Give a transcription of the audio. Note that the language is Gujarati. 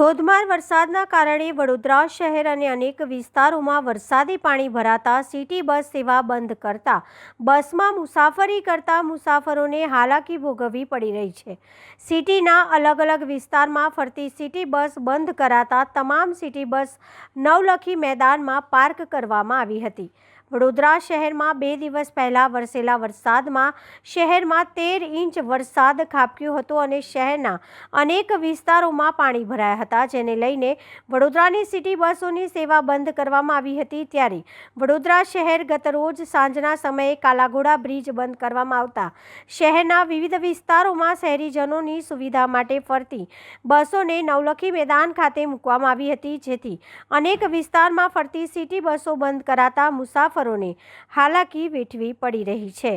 ધોધમાર વરસાદના કારણે વડોદરા શહેર અને અનેક વિસ્તારોમાં વરસાદી પાણી ભરાતા સિટી બસ સેવા બંધ કરતા બસમાં મુસાફરી કરતા મુસાફરોને હાલાકી ભોગવવી પડી રહી છે। સિટીના અલગ અલગ વિસ્તારમાં ફરતી સિટી બસ બંધ કરાતા તમામ સિટી બસ નવલખી મેદાનમાં પાર્ક કરવામાં આવી હતી। વડોદરા શહેરમાં 2 દિવસ પહેલા વરસેલા વરસાદમાં શહેરમાં 13 ઇંચ વરસાદ ખાબક્યો હતો અને શહેરના અનેક વિસ્તારોમાં પાણી ભરાયા હતા, જેને લઈને વડોદરાની સિટી બસોની સેવા બંધ કરવામાં આવી હતી। ત્યારે વડોદરા શહેર ગત રોજ સાંજના સમયે કાલાઘોડા બ્રિજ બંધ કરવામાં આવતા શહેરના વિવિધ વિસ્તારોમાં શહેરીજનોની સુવિધા માટે ફરતી બસોને નવલખી મેદાન ખાતે મૂકવામાં આવી હતી, જેથી અનેક વિસ્તારમાં ફરતી સિટી બસો બંધ કરાતા મુસાફરોને હાલાકી વેઠવી પડી રહી છે।